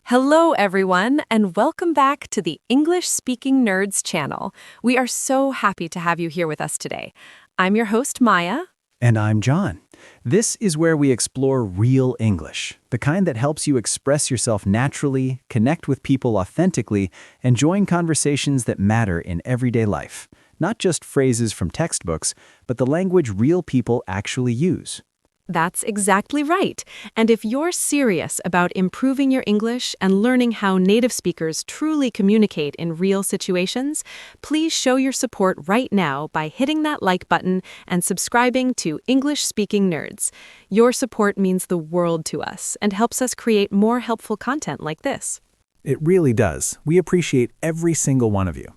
Hello, everyone, and welcome back to the English Speaking Nerds channel. We are so happy to have you here with us today. I'm your host, Maya. And I'm John. This is where we explore real English, the kind that helps you express yourself naturally, connect with people authentically, and join conversations that matter in everyday life. Not just phrases from textbooks, but the language real people actually use. That's exactly right. And if you're serious about improving your English and learning how native speakers truly communicate in real situations, please show your support right now by hitting that like button and subscribing to English Speaking Nerds. Your support means the world to us and helps us create more helpful content like this. It really does. We appreciate every single one of you.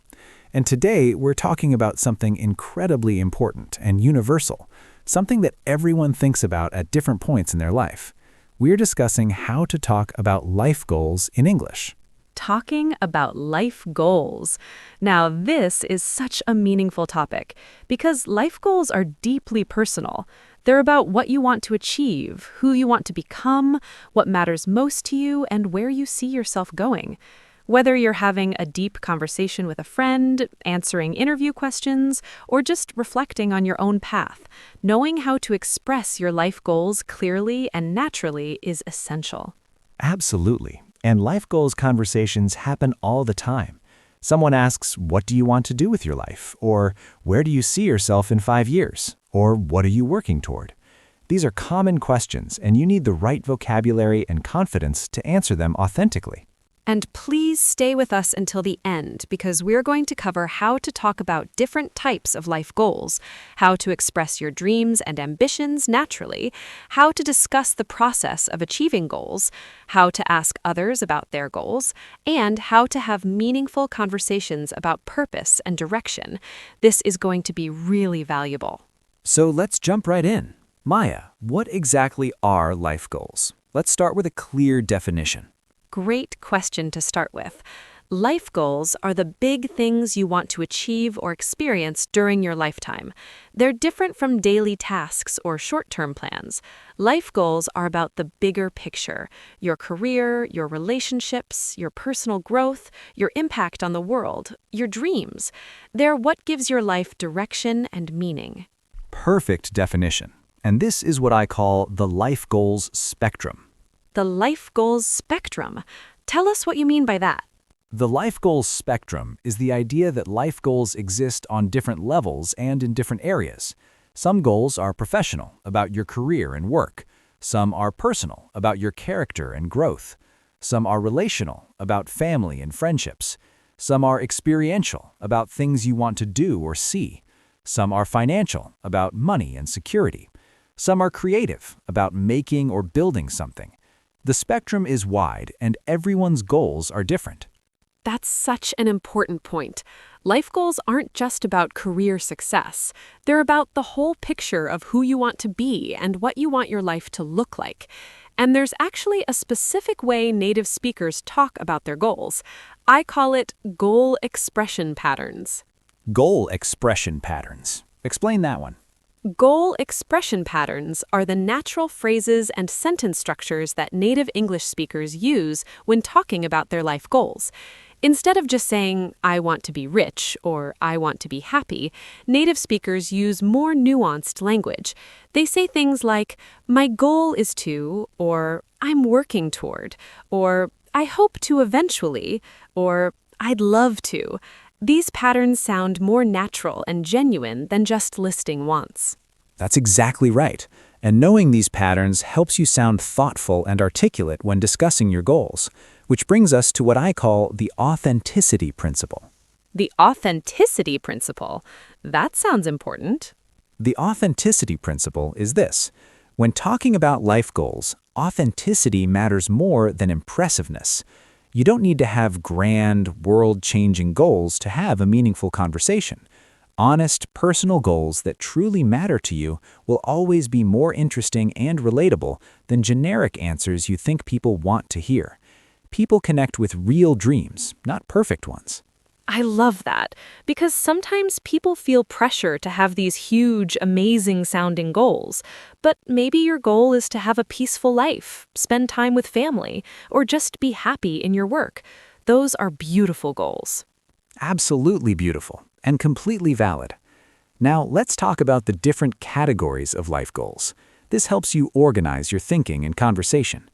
And today, we're talking about something incredibly important and universal, something that everyone thinks about at different points in their life. We're discussing how to talk about life goals in English. Talking about life goals. Now, this is such a meaningful topic because life goals are deeply personal. They're about what you want to achieve, who you want to become, what matters most to you, and where you see yourself going. Whether you're having a deep conversation with a friend, answering interview questions, or just reflecting on your own path, knowing how to express your life goals clearly and naturally is essential. Absolutely. And life goals conversations happen all the time. Someone asks, what do you want to do with your life? Or where do you see yourself in 5 years? Or what are you working toward? These are common questions, and you need the right vocabulary and confidence to answer them authentically. And please stay with us until the end because we're going to cover how to talk about different types of life goals, how to express your dreams and ambitions naturally, how to discuss the process of achieving goals, how to ask others about their goals, and how to have meaningful conversations about purpose and direction. This is going to be really valuable. So let's jump right in. Maya, what exactly are life goals? Let's start with a clear definition. Great question to start with. Life goals are the big things you want to achieve or experience during your lifetime. They're different from daily tasks or short-term plans. Life goals are about the bigger picture, your career, your relationships, your personal growth, your impact on the world, your dreams. They're what gives your life direction and meaning. Perfect definition. And this is what I call the life goals spectrum. The life goals spectrum. Tell us what you mean by that. The life goals spectrum is the idea that life goals exist on different levels and in different areas. Some goals are professional, about your career and work. Some are personal, about your character and growth. Some are relational, about family and friendships. Some are experiential, about things you want to do or see. Some are financial, about money and security. Some are creative, about making or building something. The spectrum is wide, and everyone's goals are different. That's such an important point. Life goals aren't just about career success. They're about the whole picture of who you want to be and what you want your life to look like. And there's actually a specific way native speakers talk about their goals. I call it goal expression patterns. Goal expression patterns. Explain that one. Goal expression patterns are the natural phrases and sentence structures that native English speakers use when talking about their life goals. Instead of just saying, I want to be rich or I want to be happy, native speakers use more nuanced language. They say things like, my goal is to, or I'm working toward, or I hope to eventually, or I'd love to. These patterns sound more natural and genuine than just listing wants. That's exactly right. And knowing these patterns helps you sound thoughtful and articulate when discussing your goals, which brings us to what I call the authenticity principle. The authenticity principle. That sounds important. The authenticity principle is this. When talking about life goals, authenticity matters more than impressiveness. You don't need to have grand, world-changing goals to have a meaningful conversation. Honest, personal goals that truly matter to you will always be more interesting and relatable than generic answers you think people want to hear. People connect with real dreams, not perfect ones. I love that because sometimes people feel pressure to have these huge, amazing sounding goals. But maybe your goal is to have a peaceful life, spend time with family, or just be happy in your work. Those are beautiful goals. Absolutely beautiful and completely valid. Now, let's talk about the different categories of life goals. This helps you organize your thinking and conversation.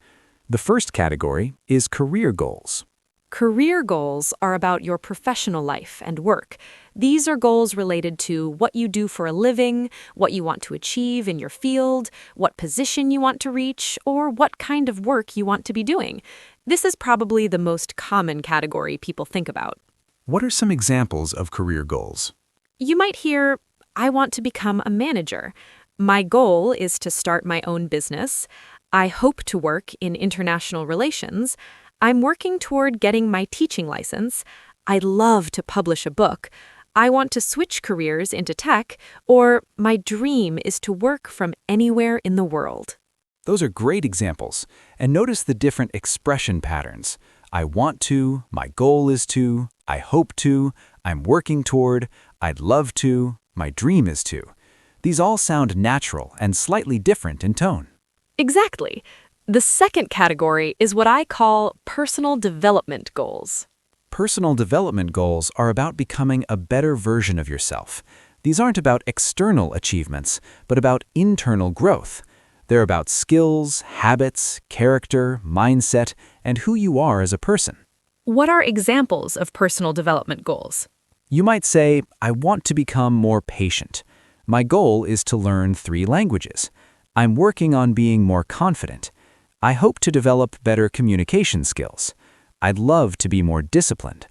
The first category is career goals. Career goals are about your professional life and work. These are goals related to what you do for a living, what you want to achieve in your field, what position you want to reach, or what kind of work you want to be doing. This is probably the most common category people think about. What are some examples of career goals? You might hear, I want to become a manager. My goal is to start my own business. I hope to work in international relations. I'm working toward getting my teaching license. I'd love to publish a book. I want to switch careers into tech, or my dream is to work from anywhere in the world. Those are great examples. And notice the different expression patterns. I want to, my goal is to, I hope to, I'm working toward, I'd love to, my dream is to. These all sound natural and slightly different in tone. Exactly. The second category is what I call personal development goals. Personal development goals are about becoming a better version of yourself. These aren't about external achievements, but about internal growth. They're about skills, habits, character, mindset, and who you are as a person. What are examples of personal development goals? You might say, I want to become more patient. My goal is to learn 3 languages. I'm working on being more confident. I hope to develop better communication skills. I'd love to be more disciplined.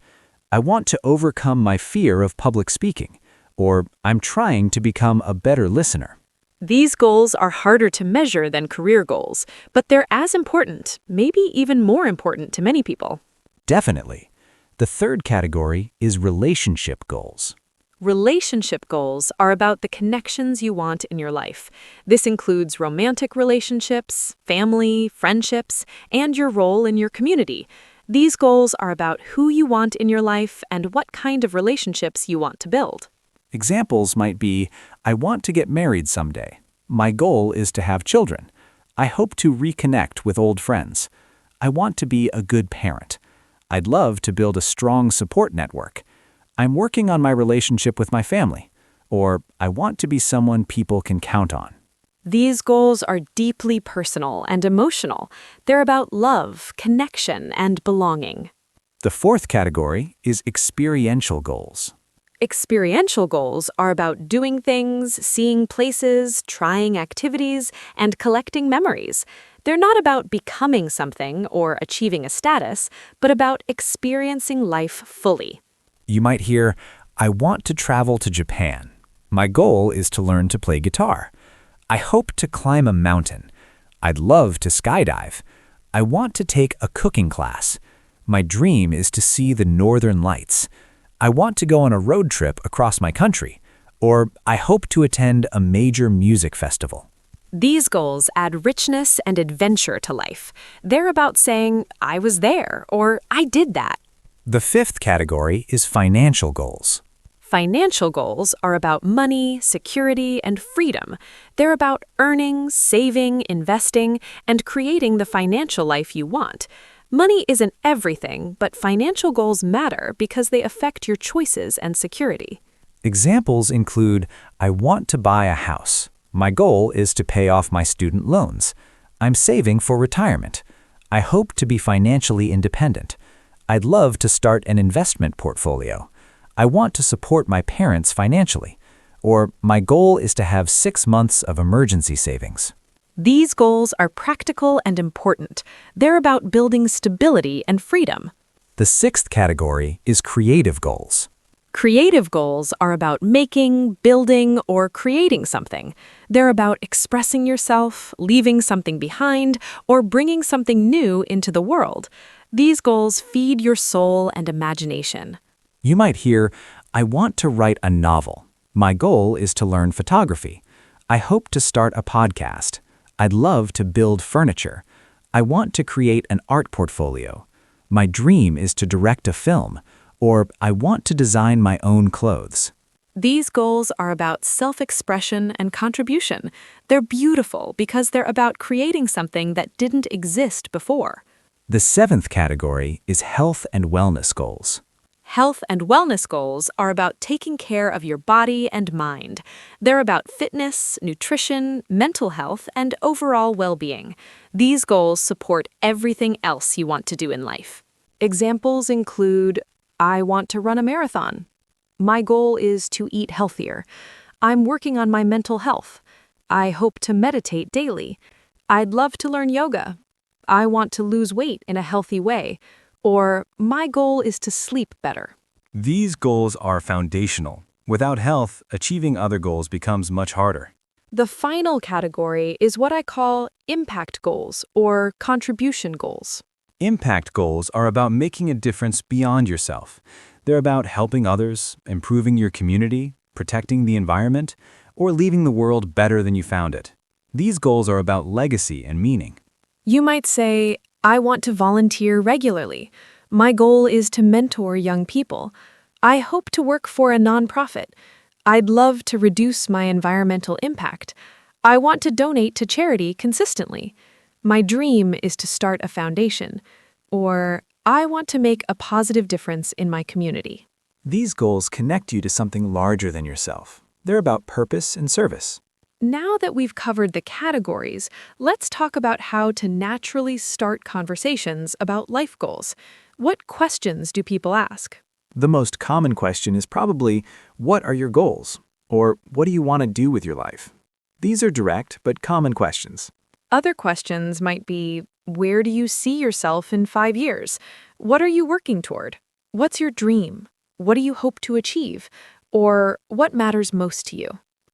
I want to overcome my fear of public speaking. Or I'm trying to become a better listener. These goals are harder to measure than career goals, but they're as important, maybe even more important to many people. Definitely. The third category is relationship goals. Relationship goals are about the connections you want in your life. This includes romantic relationships, family, friendships, and your role in your community. These goals are about who you want in your life and what kind of relationships you want to build. Examples might be, I want to get married someday. My goal is to have children. I hope to reconnect with old friends. I want to be a good parent. I'd love to build a strong support network. I'm working on my relationship with my family. Or I want to be someone people can count on. These goals are deeply personal and emotional. They're about love, connection, and belonging. The fourth category is experiential goals. Experiential goals are about doing things, seeing places, trying activities, and collecting memories. They're not about becoming something or achieving a status, but about experiencing life fully. You might hear, I want to travel to Japan. My goal is to learn to play guitar. I hope to climb a mountain. I'd love to skydive. I want to take a cooking class. My dream is to see the northern lights. I want to go on a road trip across my country. Or I hope to attend a major music festival. These goals add richness and adventure to life. They're about saying, I was there, or I did that. The fifth category is financial goals. Financial goals are about money, security, and freedom. They're about earning, saving, investing, and creating the financial life you want. Money isn't everything, but financial goals matter because they affect your choices and security. Examples include, I want to buy a house. My goal is to pay off my student loans. I'm saving for retirement. I hope to be financially independent. I'd love to start an investment portfolio. I want to support my parents financially. Or my goal is to have 6 months of emergency savings. These goals are practical and important. They're about building stability and freedom. The sixth category is creative goals. Creative goals are about making, building, or creating something. They're about expressing yourself, leaving something behind, or bringing something new into the world. These goals feed your soul and imagination. You might hear, I want to write a novel. My goal is to learn photography. I hope to start a podcast. I'd love to build furniture. I want to create an art portfolio. My dream is to direct a film. or I want to design my own clothes. These goals are about self-expression and contribution. They're beautiful because they're about creating something that didn't exist before. The seventh category is health and wellness goals. Health and wellness goals are about taking care of your body and mind. They're about fitness, nutrition, mental health, and overall well-being. These goals support everything else you want to do in life. Examples include, I want to run a marathon. My goal is to eat healthier. I'm working on my mental health. I hope to meditate daily. I'd love to learn yoga. I want to lose weight in a healthy way. Or, my goal is to sleep better. These goals are foundational. Without health, achieving other goals becomes much harder. The final category is what I call impact goals or contribution goals. Impact goals are about making a difference beyond yourself. They're about helping others, improving your community, protecting the environment, or leaving the world better than you found it. These goals are about legacy and meaning. You might say, I want to volunteer regularly. My goal is to mentor young people. I hope to work for a nonprofit. I'd love to reduce my environmental impact. I want to donate to charity consistently. My dream is to start a foundation. Or, I want to make a positive difference in my community. These goals connect you to something larger than yourself. They're about purpose and service. Now that we've covered the categories, let's talk about how to naturally start conversations about life goals. What questions do people ask? The most common question is probably, what are your goals? Or what do you want to do with your life? These are direct but common questions. Other questions might be, where do you see yourself in 5 years? What are you working toward? What's your dream? What do you hope to achieve? Or what matters most to you?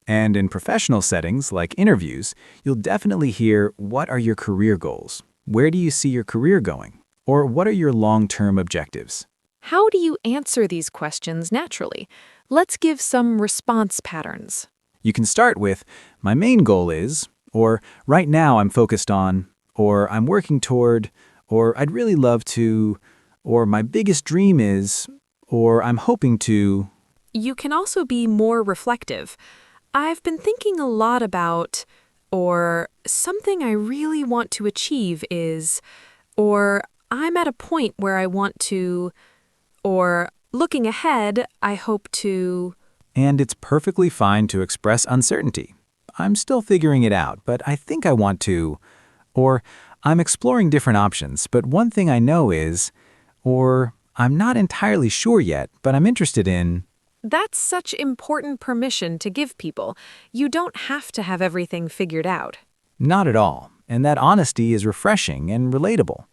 And in professional settings like interviews, you'll definitely hear, what are your career goals? Where do you see your career going? Or what are your long-term objectives? How do you answer these questions naturally? Let's give some response patterns. You can start with, my main goal is, or right now I'm focused on, or I'm working toward, or I'd really love to, or my biggest dream is, or I'm hoping to. You can also be more reflective. I've been thinking a lot about, or something I really want to achieve is, or I'm at a point where I want to, or looking ahead, I hope to. And it's perfectly fine to express uncertainty. I'm still figuring it out, but I think I want to. Or I'm exploring different options, but one thing I know is, or I'm not entirely sure yet, but I'm interested in. That's such important permission to give people. You don't have to have everything figured out. Not at all, and that honesty is refreshing and relatable.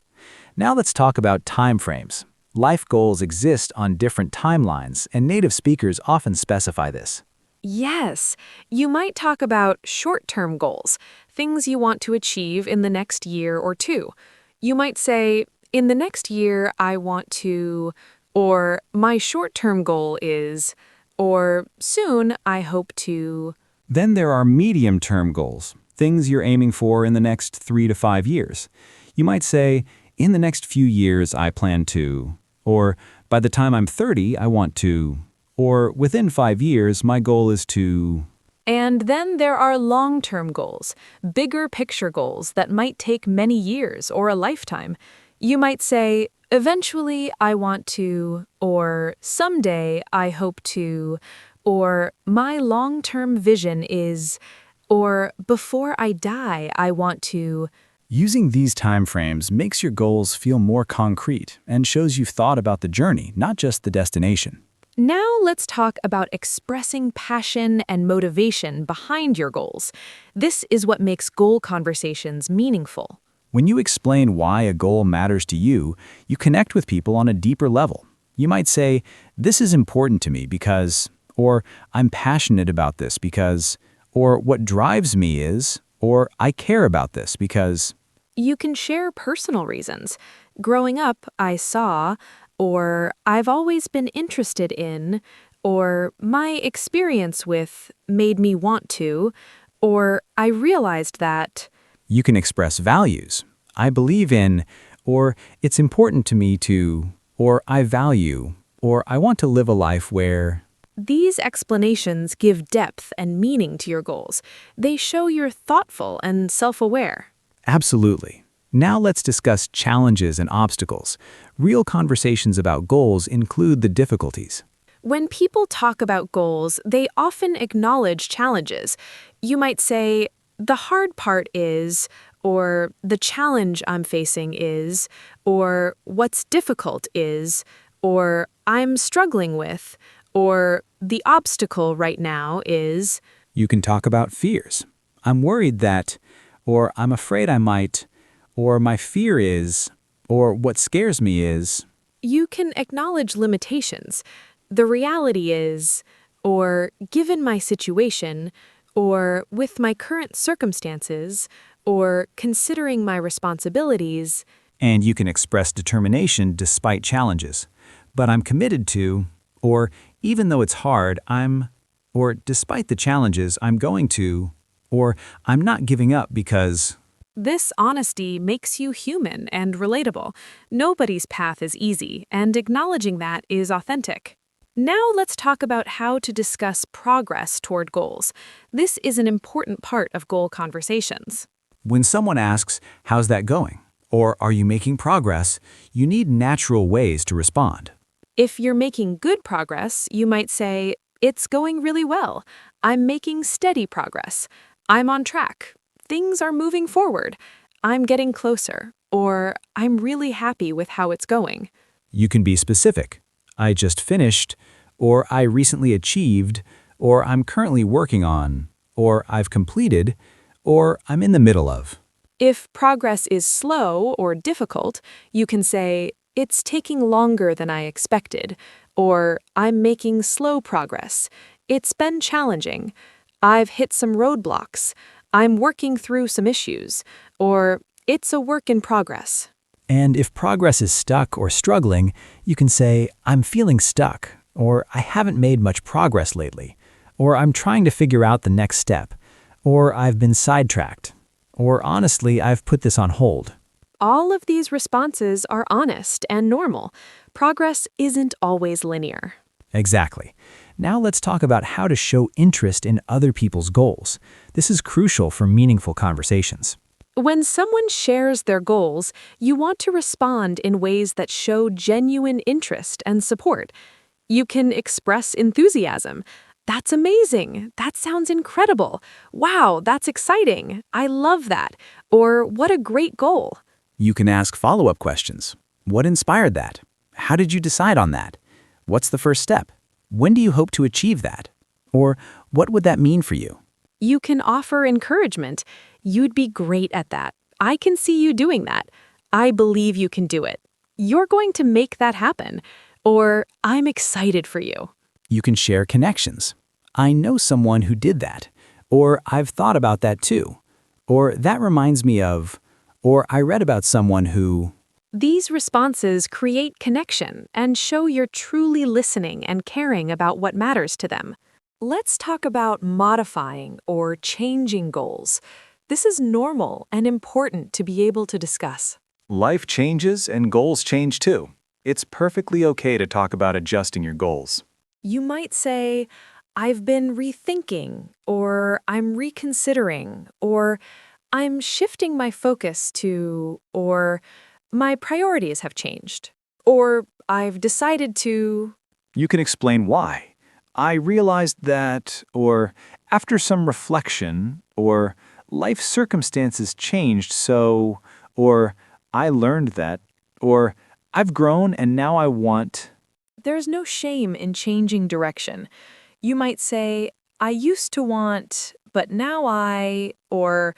Now let's talk about time frames. Life goals exist on different timelines, and native speakers often specify this. Yes, you might talk about short-term goals, things you want to achieve in the next year or two. You might say, in the next year, I want to, or my short-term goal is, or soon I hope to. Then there are medium-term goals, things you're aiming for in the next 3 to 5 years. You might say, in the next few years I plan to, or by the time I'm 30 I want to, or within 5 years my goal is to. And then there are long-term goals, bigger picture goals that might take many years or a lifetime. You might say, eventually I want to, or someday I hope to, or my long-term vision is, or before I die I want to. Using these time frames makes your goals feel more concrete and shows you've thought about the journey, not just the destination. Now let's talk about expressing passion and motivation behind your goals. This is what makes goal conversations meaningful. When you explain why a goal matters to you, you connect with people on a deeper level. You might say, this is important to me because, or I'm passionate about this because, or what drives me is, or I care about this because. You can share personal reasons. Growing up, I saw, or I've always been interested in, or my experience with made me want to, or I realized that. You can express values. I believe in, or it's important to me to, or I value, or I want to live a life where. These explanations give depth and meaning to your goals. They show you're thoughtful and self-aware. Absolutely. Now let's discuss challenges and obstacles. Real conversations about goals include the difficulties. When people talk about goals, they often acknowledge challenges. You might say, the hard part is, or the challenge I'm facing is, or what's difficult is, or I'm struggling with, or the obstacle right now is. You can talk about fears. I'm worried that, or I'm afraid I might, or my fear is, or what scares me is. You can acknowledge limitations. The reality is, or given my situation, or with my current circumstances, or considering my responsibilities. And you can express determination despite challenges. But I'm committed to, or even though it's hard, or despite the challenges, I'm going to, or I'm not giving up because. This honesty makes you human and relatable. Nobody's path is easy, and acknowledging that is authentic. Now let's talk about how to discuss progress toward goals. This is an important part of goal conversations. When someone asks, "How's that going?" or "Are you making progress?" you need natural ways to respond. If you're making good progress, you might say, "It's going really well. I'm making steady progress. I'm on track. Things are moving forward. I'm getting closer." Or, "I'm really happy with how it's going." You can be specific. "I just finished," or "I recently achieved," or "I'm currently working on," or "I've completed," or "I'm in the middle of." If progress is slow or difficult, you can say, "It's taking longer than I expected," or "I'm making slow progress. It's been challenging. I've hit some roadblocks. I'm working through some issues," or "It's a work in progress." And if progress is stuck or struggling, you can say, "I'm feeling stuck," or "I haven't made much progress lately," or "I'm trying to figure out the next step," or "I've been sidetracked," or "Honestly, I've put this on hold." All of these responses are honest and normal. Progress isn't always linear. Exactly. Now let's talk about how to show interest in other people's goals. This is crucial for meaningful conversations. When someone shares their goals, you want to respond in ways that show genuine interest and support. You can express enthusiasm. "That's amazing. That sounds incredible. Wow, that's exciting. I love that." Or, "What a great goal." You can ask follow-up questions. What inspired that? How did you decide on that? What's the first step? When do you hope to achieve that? Or what would that mean for you? You can offer encouragement. "You'd be great at that. I can see you doing that. I believe you can do it. You're going to make that happen." Or, "I'm excited for you." You can share connections. "I know someone who did that," or "I've thought about that too," or "That reminds me of," or "I read about someone who." These responses create connection and show you're truly listening and caring about what matters to them. Let's talk about modifying or changing goals. This is normal and important to be able to discuss. Life changes and goals change too. It's perfectly okay to talk about adjusting your goals. You might say, "I've been rethinking," or "I'm reconsidering," or "I'm shifting my focus to," or "My priorities have changed," or "I've decided to." You can explain why. "I realized that," or "After some reflection," or "Life circumstances changed so," or "I learned that," or "I've grown and now I want." There's no shame in changing direction. You might say, "I used to want, but now I," or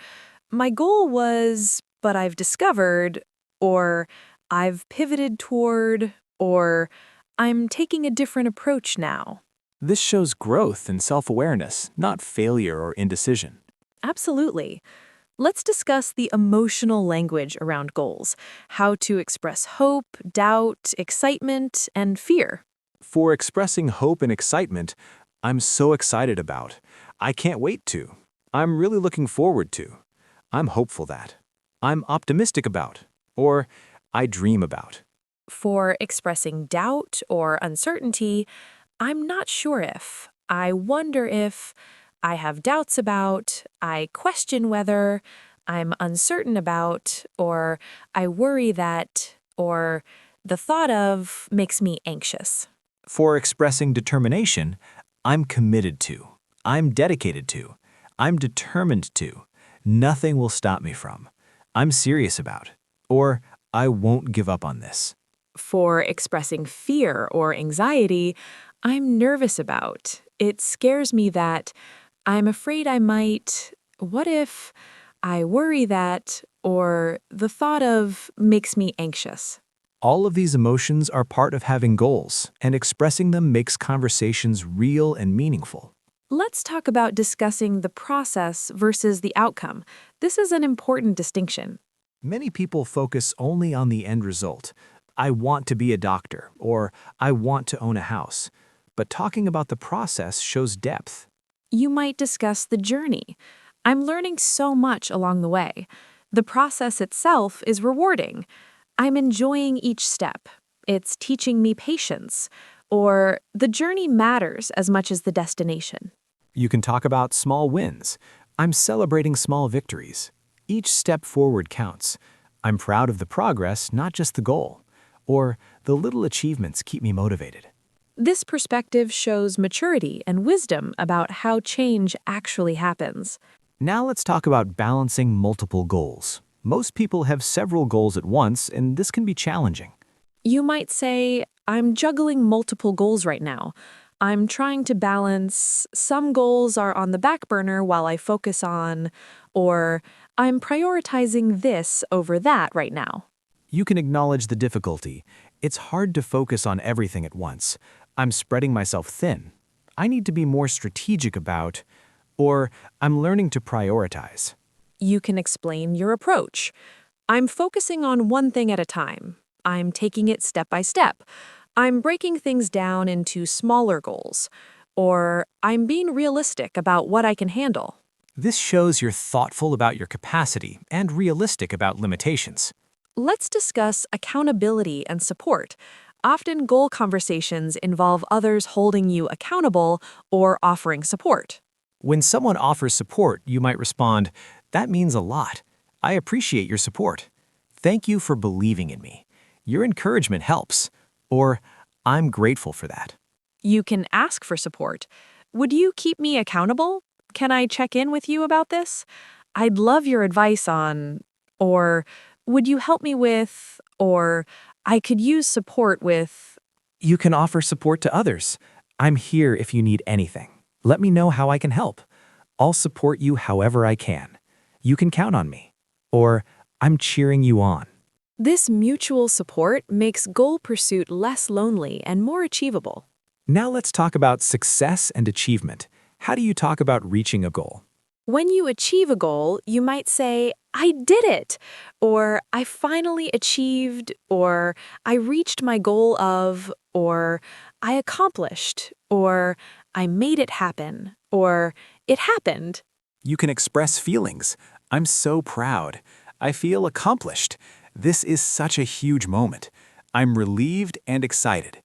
"My goal was, but I've discovered," or "I've pivoted toward," or "I'm taking a different approach now." This shows growth and self-awareness, not failure or indecision. Absolutely. Let's discuss the emotional language around goals, how to express hope, doubt, excitement, and fear. For expressing hope and excitement, "I'm so excited about," "I can't wait to," "I'm really looking forward to," "I'm hopeful that," "I'm optimistic about," or "I dream about." For expressing doubt or uncertainty, I'm not sure if, I wonder if, I have doubts about, I question whether, I'm uncertain about, or I worry that, or the thought of makes me anxious. For expressing determination, I'm committed to, I'm dedicated to, I'm determined to, nothing will stop me from, I'm serious about, or I won't give up on this. For expressing fear or anxiety, I'm nervous about. It scares me that I'm afraid I might, what if, I worry that, or the thought of makes me anxious. All of these emotions are part of having goals, and expressing them makes conversations real and meaningful. Let's talk about discussing the process versus the outcome. This is an important distinction. Many people focus only on the end result. I want to be a doctor, or I want to own a house. But talking about the process shows depth. You might discuss the journey. I'm learning so much along the way. The process itself is rewarding. I'm enjoying each step. It's teaching me patience. Or the journey matters as much as the destination. You can talk about small wins. I'm celebrating small victories. Each step forward counts. I'm proud of the progress, not just the goal. Or the little achievements keep me motivated. This perspective shows maturity and wisdom about how change actually happens. Now let's talk about balancing multiple goals. Most people have several goals at once, and this can be challenging. You might say, I'm juggling multiple goals right now. I'm trying to balance, some goals are on the back burner while I focus on, or I'm prioritizing this over that right now. You can acknowledge the difficulty. It's hard to focus on everything at once. I'm spreading myself thin. I need to be more strategic about, or I'm learning to prioritize. You can explain your approach. I'm focusing on one thing at a time. I'm taking it step by step. I'm breaking things down into smaller goals. Or I'm being realistic about what I can handle. This shows you're thoughtful about your capacity and realistic about limitations. Let's discuss accountability and support. Often goal conversations involve others holding you accountable or offering support. When someone offers support, you might respond, "That means a lot. I appreciate your support. Thank you for believing in me. Your encouragement helps." Or, "I'm grateful for that." You can ask for support. Would you keep me accountable? Can I check in with you about this? I'd love your advice on, or would you help me with, or I could use support with. You can offer support to others. "I'm here if you need anything. Let me know how I can help. I'll support you however I can. You can count on me." Or, "I'm cheering you on." This mutual support makes goal pursuit less lonely and more achievable. Now let's talk about success and achievement. How do you talk about reaching a goal? When you achieve a goal, you might say, I did it, or I finally achieved, or I reached my goal of, or I accomplished, or I made it happen, or it happened. You can express feelings. "I'm so proud. I feel accomplished. This is such a huge moment. I'm relieved and excited.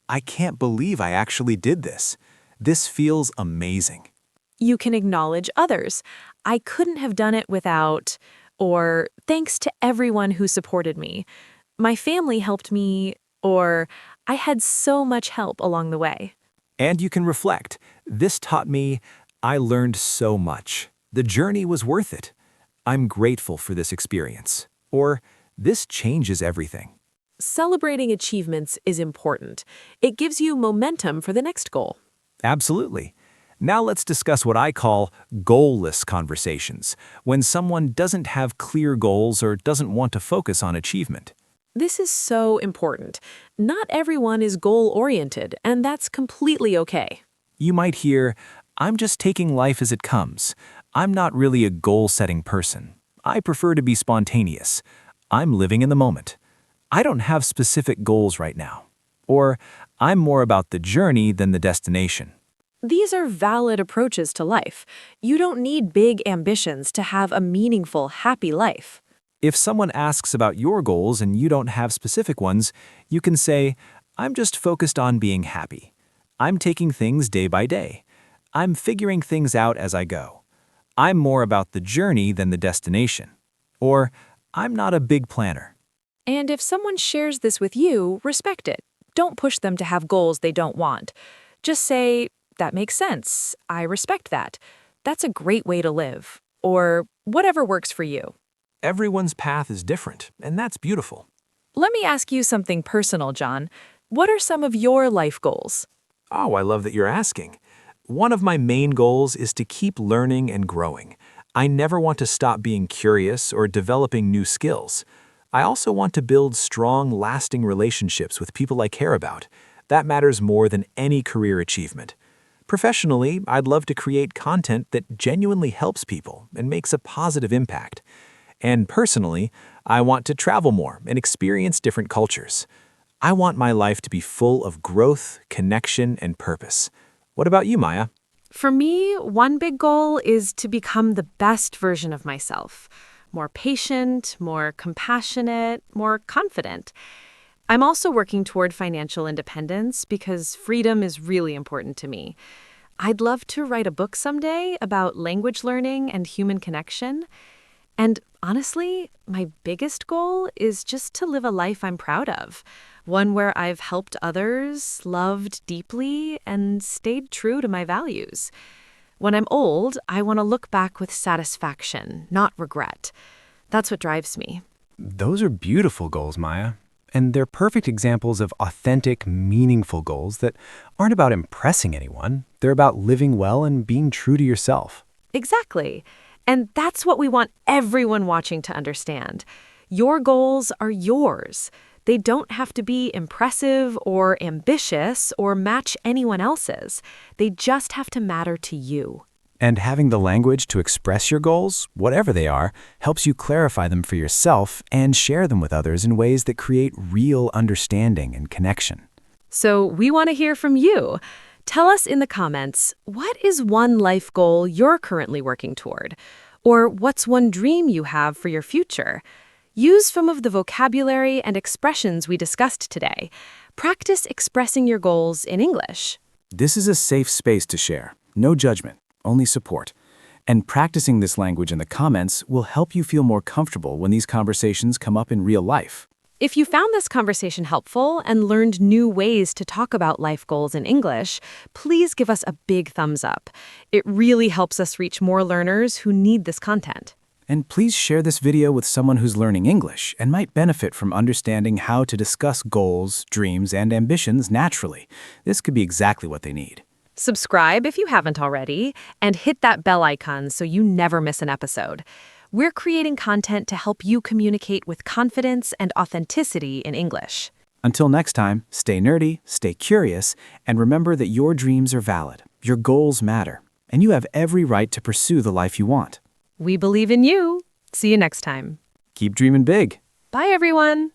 I can't believe I actually did this. This feels amazing." You can acknowledge others. I couldn't have done it without, or thanks to everyone who supported me. My family helped me, or I had so much help along the way. And you can reflect. "This taught me, I learned so much. The journey was worth it. I'm grateful for this experience." Or, "This changes everything." Celebrating achievements is important. It gives you momentum for the next goal. Absolutely. Now let's discuss what I call goalless conversations, when someone doesn't have clear goals or doesn't want to focus on achievement. This is so important. Not everyone is goal-oriented, and that's completely okay. You might hear, "I'm just taking life as it comes. I'm not really a goal-setting person. I prefer to be spontaneous. I'm living in the moment. I don't have specific goals right now." Or, "I'm more about the journey than the destination." These are valid approaches to life. You don't need big ambitions to have a meaningful, happy life. If someone asks about your goals and you don't have specific ones, you can say, I'm just focused on being happy. I'm taking things day by day. I'm figuring things out as I go. I'm more about the journey than the destination. Or, I'm not a big planner. And if someone shares this with you, respect it. Don't push them to have goals they don't want. Just say, that makes sense. I respect that. That's a great way to live. Or whatever works for you. Everyone's path is different, and that's beautiful. Let me ask you something personal, John. What are some of your life goals? Oh, I love that you're asking. One of my main goals is to keep learning and growing. I never want to stop being curious or developing new skills. I also want to build strong, lasting relationships with people I care about. That matters more than any career achievement. Professionally, I'd love to create content that genuinely helps people and makes a positive impact. And personally, I want to travel more and experience different cultures. I want my life to be full of growth, connection, and purpose. What about you, Maya? For me, one big goal is to become the best version of myself. More patient, more compassionate, more confident. I'm also working toward financial independence because freedom is really important to me. I'd love to write a book someday about language learning and human connection. And honestly, my biggest goal is just to live a life I'm proud of. One where I've helped others, loved deeply, and stayed true to my values. When I'm old, I want to look back with satisfaction, not regret. That's what drives me. Those are beautiful goals, Maya. And they're perfect examples of authentic, meaningful goals that aren't about impressing anyone. They're about living well and being true to yourself. Exactly. And that's what we want everyone watching to understand. Your goals are yours. They don't have to be impressive or ambitious or match anyone else's. They just have to matter to you. And having the language to express your goals, whatever they are, helps you clarify them for yourself and share them with others in ways that create real understanding and connection. So we want to hear from you. Tell us in the comments, what is one life goal you're currently working toward? Or what's one dream you have for your future? Use some of the vocabulary and expressions we discussed today. Practice expressing your goals in English. This is a safe space to share. No judgment, only support. And practicing this language in the comments will help you feel more comfortable when these conversations come up in real life. If you found this conversation helpful and learned new ways to talk about life goals in English, please give us a big thumbs up. It really helps us reach more learners who need this content. And please share this video with someone who's learning English and might benefit from understanding how to discuss goals, dreams, and ambitions naturally. This could be exactly what they need. Subscribe if you haven't already, and hit that bell icon so you never miss an episode. We're creating content to help you communicate with confidence and authenticity in English. Until next time, stay nerdy, stay curious, and remember that your dreams are valid, your goals matter, and you have every right to pursue the life you want. We believe in you. See you next time. Keep dreaming big. Bye, everyone.